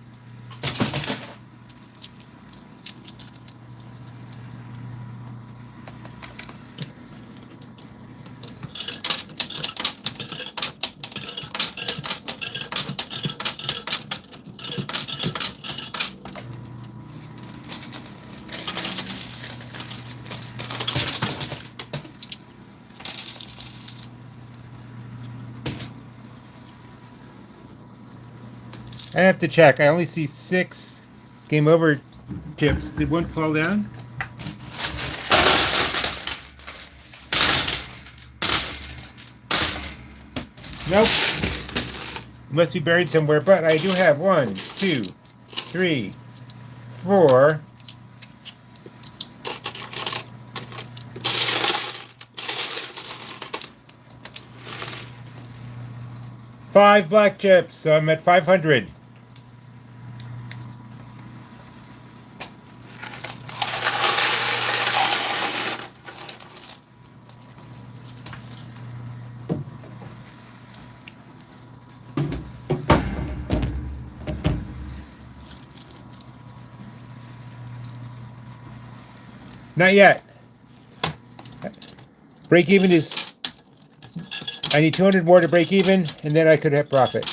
I have to check. I only see 6 game over chips. Did one fall down? Nope. It must be buried somewhere, but I do have 1, 2, 3, 4. Five black chips, so I'm at 500. Not yet. Break even is, I need 200 more to break even, and then I could have profit.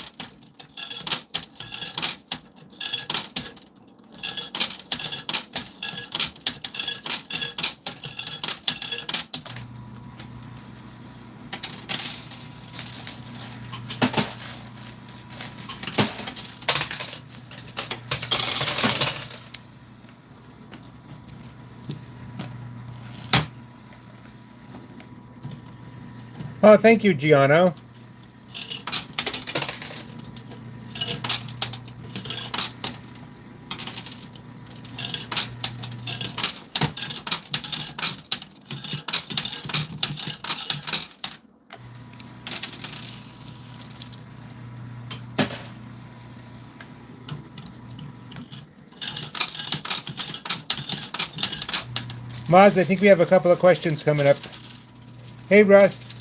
Oh, thank you, Giano. Mods, I think we have a couple of questions coming up. Hey, Russ.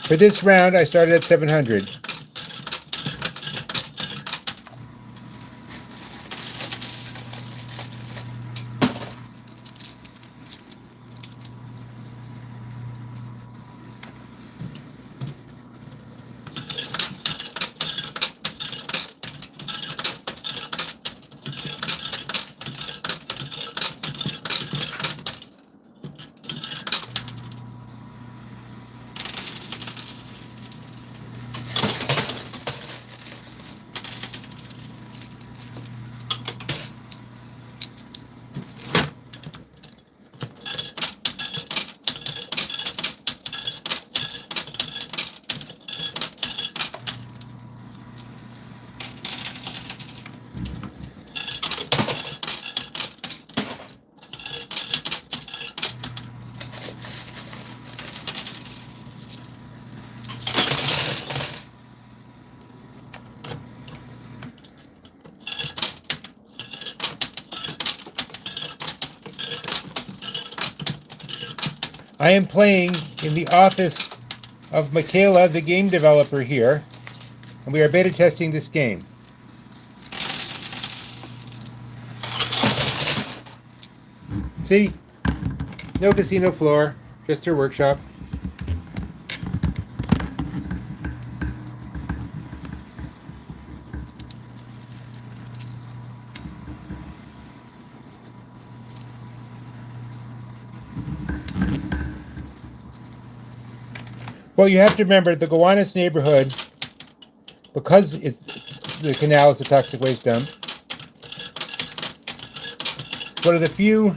For this round, I started at 700. I am playing in the office of Michaela, the game developer here, and we are beta testing this game. See? No casino floor, just her workshop. Well, you have to remember the Gowanus neighborhood, because the canal is a toxic waste dump, one of the few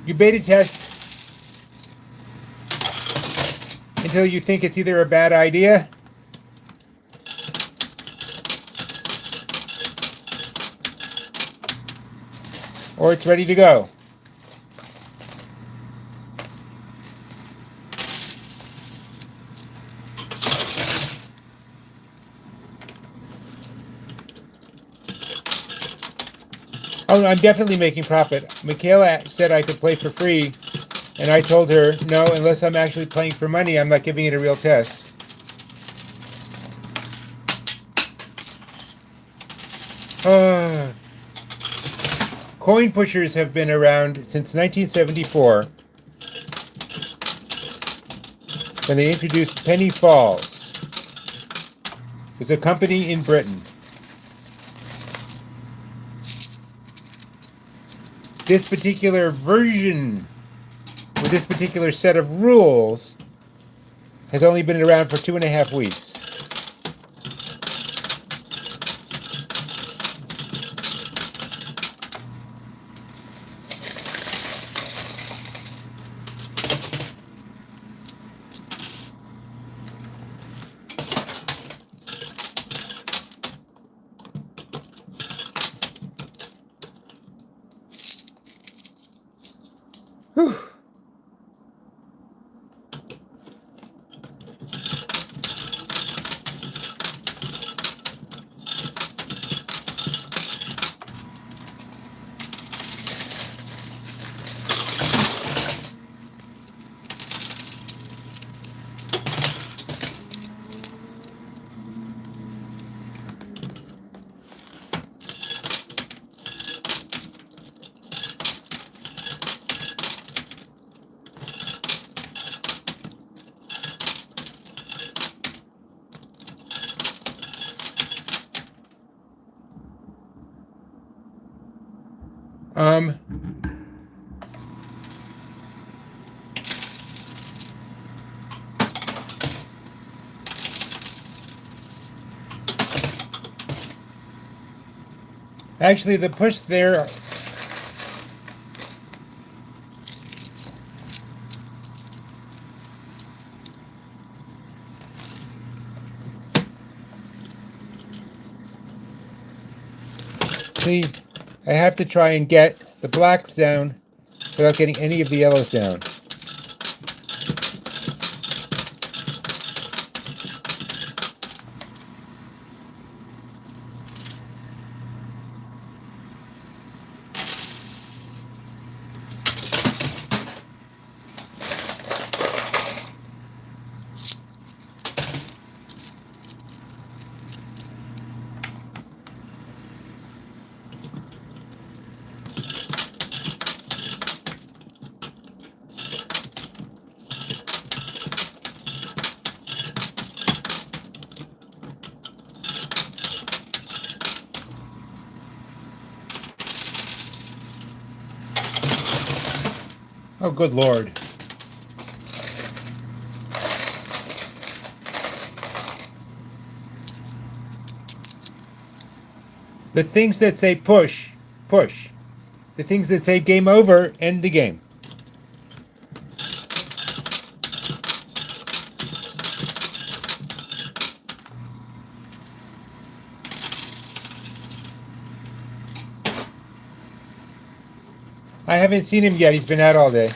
you beta test until you think it's either a bad idea or it's ready to go. Oh, I'm definitely making profit. Michaela said I could play for free, and I told her, no, unless I'm actually playing for money, I'm not giving it a real test. Coin pushers have been around since 1974, when they introduced penny falls. It's a company in Britain. This particular version, with this particular set of rules, has only been around for 2.5 weeks. Whew. Actually, the push there. See, I have to try and get the blacks down without getting any of the yellows down. Oh, good Lord. The things that say push, push. The things that say game over, end the game. I haven't seen him yet. He's been out all day.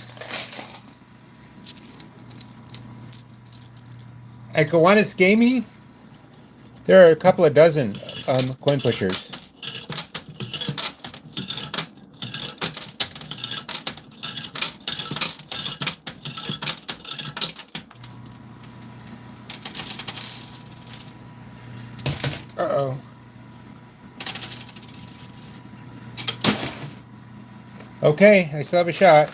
At Gowanus Gaming, there are a couple of dozen coin pushers. Uh-oh. Okay, I still have a shot.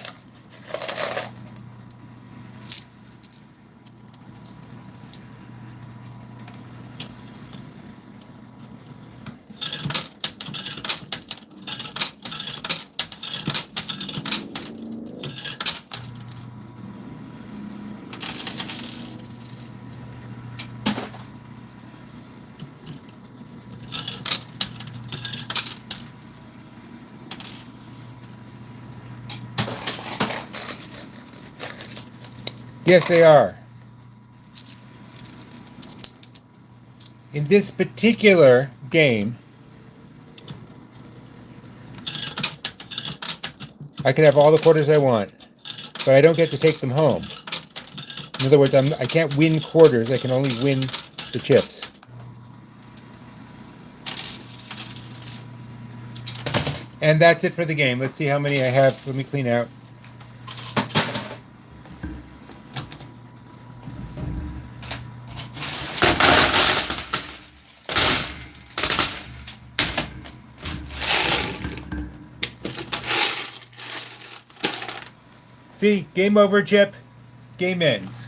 Yes, they are. In this particular game, I can have all the quarters I want, but I don't get to take them home. In other words, I can't win quarters, I can only win the chips. And that's it for the game. Let's see how many I have. Let me clean out. See, game over, Chip. Game ends.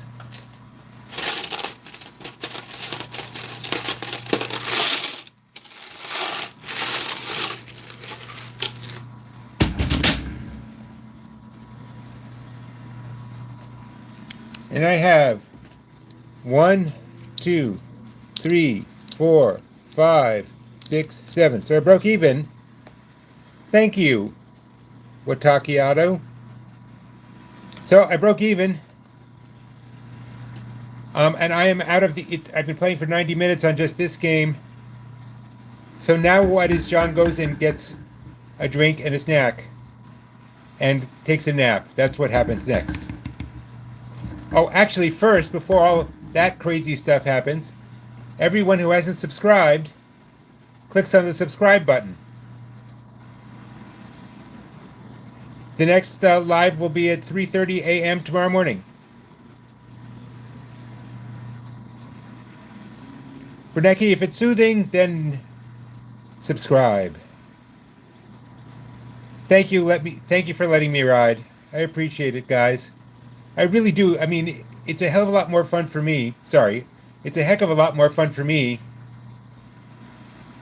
And I have 1, 2, 3, 4, 5, 6, 7. So I broke even. Thank you, Watakiato. So I broke even. And I am out of I've been playing for 90 minutes on just this game. So now what is John goes and gets a drink and a snack and takes a nap. That's what happens next. Oh, actually, first, before all that crazy stuff happens, everyone who hasn't subscribed clicks on the subscribe button. The next live will be at 3:30 a.m. tomorrow morning. Bernecki, if it's soothing, then subscribe. Thank you. Thank you for letting me ride. I appreciate it, guys. I really do. I mean, it's a hell of a lot more fun for me. Sorry, it's a heck of a lot more fun for me.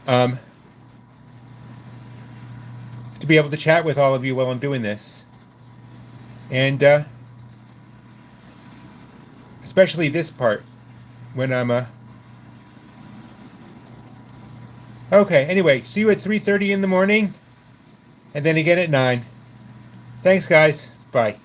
To be able to chat with all of you while I'm doing this, and especially this part when I'm okay. Anyway, see you at 3:30 in the morning, and then again at 9. Thanks, guys. Bye.